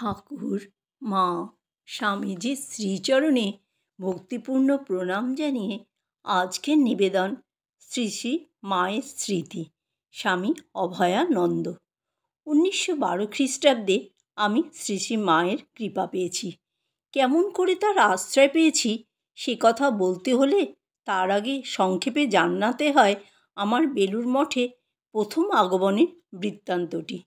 ঠাকুর, মা, স্বামীজির শ্রীচরণে ভক্তিপূর্ণ প্রণাম জানিয়ে আজকের নিবেদন শ্রী শ্রী মায়ের স্মৃতি। স্বামী অভয়ানন্দ। 1912 খ্রিস্টাব্দে আমি শ্রী শ্রী মায়ের কৃপা পেয়েছি। কেমন করে তার আশ্রয় পেয়েছি সে কথা বলতে হলে তার আগে সংক্ষেপে জানাতে হয় আমার বেলুড় মঠে প্রথম আগমনের বৃত্তান্তটি।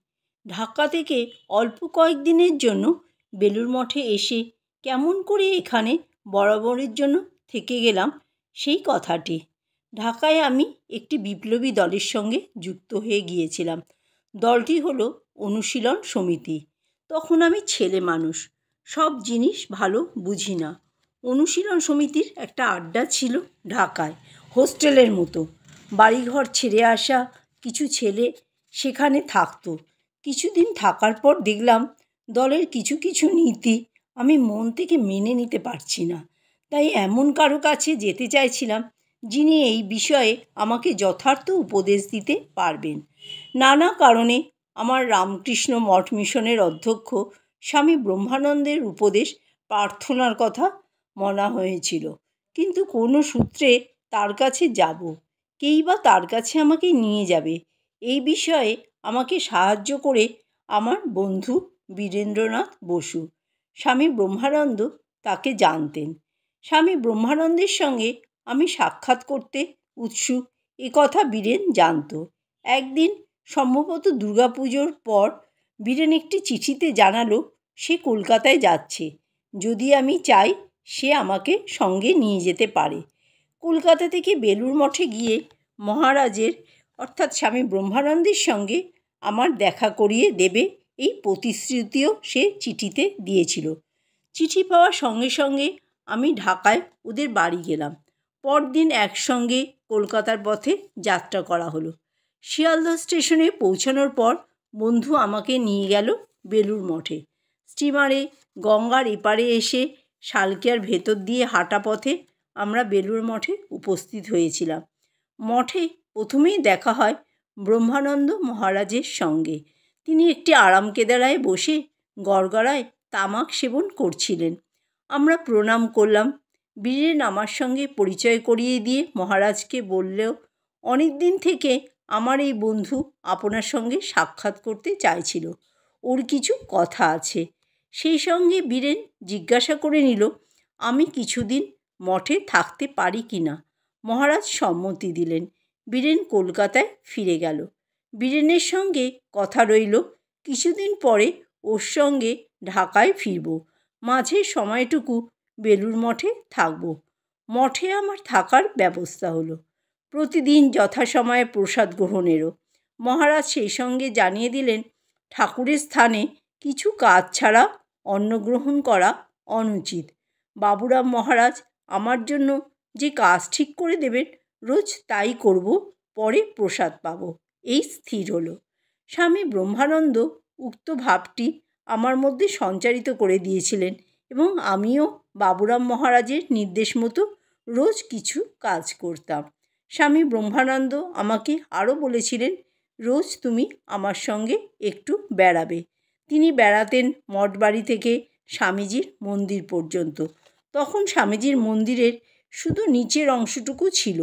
ঢাকা থেকে অল্প কয়েকদিনের জন্য বেলুড় মঠে এসে কেমন করে এখানে বরাবরের জন্য থেকে গেলাম সেই কথাটি। ঢাকায় আমি একটি বিপ্লবী দলের সঙ্গে যুক্ত হয়ে গিয়েছিলাম। দলটি হলো অনুশীলন সমিতি। তখন আমি ছেলে মানুষ, সব জিনিস ভালো বুঝি না। অনুশীলন সমিতির একটা আড্ডা ছিল ঢাকায়, হোস্টেলের মতো। বাড়িঘর ছেড়ে আসা কিছু ছেলে সেখানে থাকতো। কিছুদিন থাকার পর দেখলাম দলের কিছু কিছু নীতি আমি মন থেকে মেনে নিতে পারছি না। তাই এমন কারো কাছে যেতে চাইছিলাম যিনি এই বিষয়ে আমাকে যথার্থ উপদেশ দিতে পারবেন। নানা কারণে আমার রামকৃষ্ণ মঠ মিশনের অধ্যক্ষ স্বামী ব্রহ্মানন্দের উপদেশ প্রার্থনার কথা মনে হয়েছিল, কিন্তু কোনো সূত্রে তার কাছে যাব, কেই বা তার কাছে আমাকে নিয়ে যাবে, এই বিষয়ে আমাকে সাহায্য করে আমার বন্ধু বীরেন্দ্রনাথ বসু। স্বামী ব্রহ্মানন্দ তাকে জানতেন। স্বামী ব্রহ্মানন্দের সঙ্গে আমি সাক্ষাৎ করতে উৎসুক এ কথা বীরেন জানত। একদিন সম্ভবত দুর্গাপুজোর পর বীরেন একটি চিঠিতে জানালো সে কলকাতায় যাচ্ছে, যদি আমি চাই সে আমাকে সঙ্গে নিয়ে যেতে পারে। কলকাতা থেকে বেলুড় মঠে গিয়ে মহারাজের অর্থাৎ স্বামী ব্রহ্মানন্দের সঙ্গে আমার দেখা করিয়ে দেবে এই প্রতিশ্রুতিও সে চিঠিতে দিয়েছিল। চিঠি পাওয়ার সঙ্গে সঙ্গে আমি ঢাকায় ওদের বাড়ি গেলাম। পরদিন একসঙ্গে কলকাতার পথে যাত্রা করা হলো। শিয়ালদহ স্টেশনে পৌঁছানোর পর বন্ধু আমাকে নিয়ে গেল বেলুড় মঠে। স্টিমারে গঙ্গার এপারে এসে শালকিয়ার ভেতর দিয়ে হাঁটা পথে আমরা বেলুড় মঠে উপস্থিত হয়েছিলাম। মঠে প্রথমেই দেখা হয় ব্রহ্মানন্দ মহারাজের সঙ্গে। তিনি একটি আরামকেদারায় বসে গড়গড়ায় তামাক সেবন করছিলেন। আমরা প্রণাম করলাম। বীরেন আমার সঙ্গে পরিচয় করিয়ে দিয়ে মহারাজকে বললেও, অনেক দিন থেকে আমার এই বন্ধু আপনার সঙ্গে সাক্ষাৎ করতে চাইছিল, ওর কিছু কথা আছে। সেই সঙ্গে বীরেন জিজ্ঞাসা করে নিল আমি কিছুদিন মঠে থাকতে পারি কি না। মহারাজ সম্মতি দিলেন। বীরেন কলকাতায় ফিরে গেল। বীরেনের সঙ্গে কথা রইল কিছুদিন পরে ওর সঙ্গে ঢাকায় ফিরব, মাঝের সময়টুকু বেলুড় মঠে থাকব। মঠে আমার থাকার ব্যবস্থা হলো। প্রতিদিন যথাসময়ে প্রসাদ গ্রহণেরও। মহারাজ সেই সঙ্গে জানিয়ে দিলেন ঠাকুরের স্থানে কিছু কাজ ছাড়া অন্ন গ্রহণ করা অনুচিত। বাবুরাম মহারাজ আমার জন্য যে কাজ ঠিক করে দেবেন রোজ তাই করব, পরে প্রসাদ পাব, এই স্থির হলো। স্বামী ব্রহ্মানন্দ উক্ত ভাবটি আমার মধ্যে সঞ্চারিত করে দিয়েছিলেন এবং আমিও বাবুরাম মহারাজের নির্দেশ মতো রোজ কিছু কাজ করতাম। স্বামী ব্রহ্মানন্দ আমাকে আরও বলেছিলেন রোজ তুমি আমার সঙ্গে একটু বেড়াবে। তিনি বেড়াতেন মঠবাড়ি থেকে স্বামীজির মন্দির পর্যন্ত। তখন স্বামীজির মন্দিরের শুধু নিচের অংশটুকু ছিল,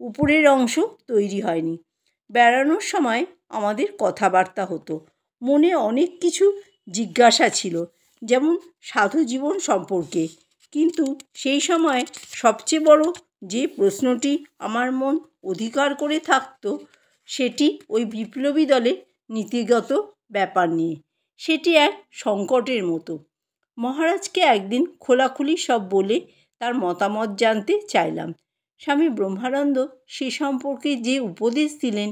উপরের অংশ তৈরি হয়নি। বেড়ানোর সময় আমাদের কথাবার্তা হতো। মনে অনেক কিছু জিজ্ঞাসা ছিল, যেমন সাধু জীবন সম্পর্কে, কিন্তু সেই সময় সবচেয়ে বড় যে প্রশ্নটি আমার মন অধিকার করে থাকতো সেটি ওই বিপ্লবী দলের নীতিগত ব্যাপার নিয়ে। সেটি এক সংকটের মতো। মহারাজকে একদিন খোলাখুলি সব বলে তার মতামত জানতে চাইলাম। স্বামী ব্রহ্মানন্দ সে সম্পর্কে যে উপদেশ দিলেন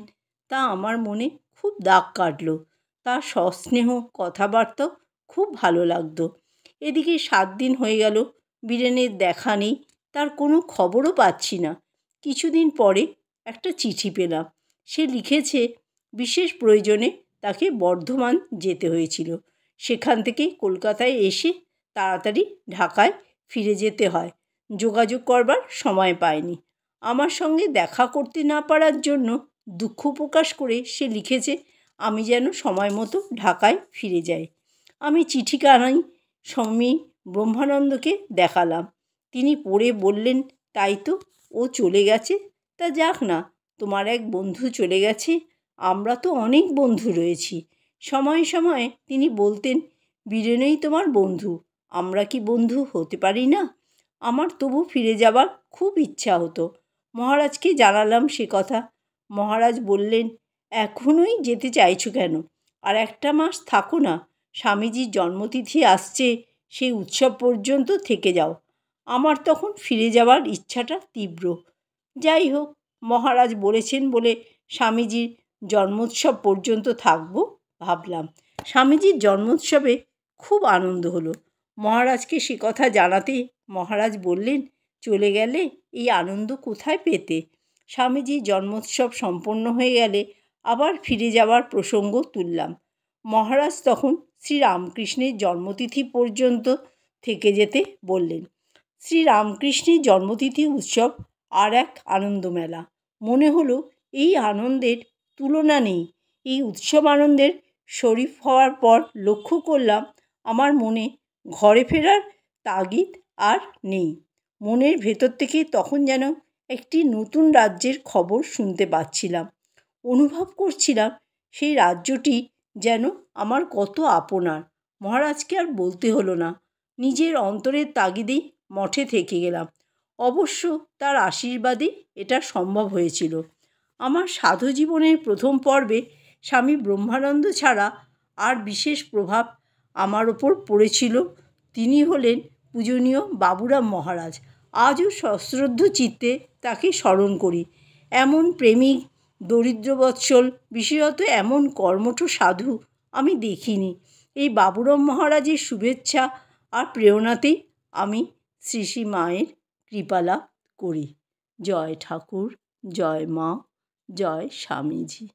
তা আমার মনে খুব দাগ কাটল। তার সস্নেহ কথাবার্তা খুব ভালো লাগতো। এদিকে 7 দিন হয়ে গেল, বীরেনের দেখা নেই, তার কোনো খবরও পাচ্ছি না। কিছুদিন পরে একটা চিঠি পেলাম। সে লিখেছে বিশেষ প্রয়োজনে তাকে বর্ধমান যেতে হয়েছিল, সেখান থেকে কলকাতায় এসে তাড়াতাড়ি ঢাকায় ফিরে যেতে হয়, যোগাযোগ করবার সময় পায়নি। আমার সঙ্গে দেখা করতে না পারার জন্য দুঃখ প্রকাশ করে সে লিখেছে আমি যেন সময় মতো ঢাকায় ফিরে যাই। আমি চিঠিখানাই স্বামী ব্রহ্মানন্দকে দেখালাম। তিনি পড়ে বললেন, তাই তো, ও চলে গেছে। তা যাক না, তোমার এক বন্ধু চলে গেছে, আমরা তো অনেক বন্ধু রয়েছি। সময়ে সময়ে তিনি বলতেন, বীরেনই তোমার বন্ধু, আমরা কি বন্ধু হতে পারি না? আমার তবু ফিরে যাবার খুব ইচ্ছা হতো। মহারাজকে জানালাম সে কথা। মহারাজ বললেন, এখনই যেতে চাইছো কেন? আর একটা মাস থাকো না, স্বামীজির জন্মতিথি আসছে, সেই উৎসব পর্যন্ত থেকে যাও। আমার তখন ফিরে যাওয়ার ইচ্ছাটা তীব্র। যাই হোক, মহারাজ বলেছেন বলে স্বামীজির জন্মোৎসব পর্যন্ত থাকব ভাবলাম। স্বামীজির জন্মোৎসবে খুব আনন্দ হলো। মহারাজকে সে কথা জানাতে মহারাজ বললেন, চলে গেলে এই আনন্দ কোথায় পেতে? স্বামীজির জন্মোৎসব সম্পন্ন হয়ে গেলে আবার ফিরে যাওয়ার প্রসঙ্গ তুললাম। মহারাজ তখন শ্রীরামকৃষ্ণের জন্মতিথি পর্যন্ত থেকে যেতে বললেন। শ্রীরামকৃষ্ণের জন্মতিথি উৎসব আর এক আনন্দমেলা। মনে হলো এই আনন্দের তুলনা নেই। এই উৎসব আনন্দের শরিক হওয়ার পর লক্ষ্য করলাম আমার মনে ঘরে ফেরার তাগিদ আর নেই। মনের ভেতর থেকে তখন যেন একটি নতুন রাজ্যের খবর শুনতে পাচ্ছিলাম। অনুভব করছিলাম সেই রাজ্যটি যেন আমার কত আপনার। মহারাজকে আর বলতে হলো না, নিজের অন্তরের তাগিদেই মঠে থেকে গেলাম। অবশ্য তার আশীর্বাদেই এটা সম্ভব হয়েছিল। আমার সাধু জীবনের প্রথম পর্বে স্বামী ব্রহ্মানন্দ ছাড়া আর বিশেষ প্রভাব আমার ওপর পড়েছিল তিনি হলেন পূজনীয় বাবুরাম মহারাজ। আজও সশ্রদ্ধ চিত্তে তাকে স্মরণ করি। এমন প্রেমিক, দরিদ্রবৎসল, বিশেষত এমন কর্মঠ সাধু আমি দেখিনি। এই বাবুরাম মহারাজের শুভেচ্ছা আর প্রেরণাতেই আমি শ্রী শ্রী মায়ের কৃপা লাভ করি। জয় ঠাকুর, জয় মা, জয় স্বামীজি।